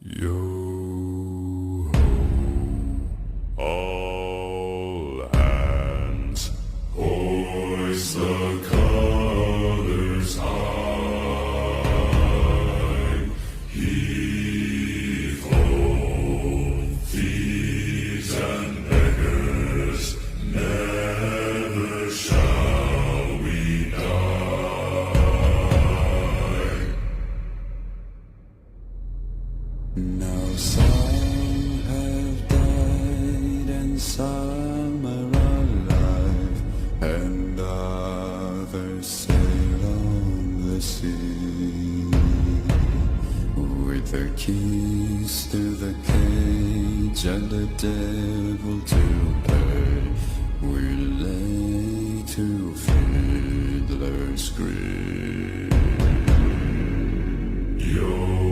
Yo ho, all hands, hoist the colors high. Heave ho, thieves and beggars, never shall we die. Now some have died and some are alive, and others sail on the sea. With the keys to the cage and the devil to pay, we lay to fiddler's grave. Yo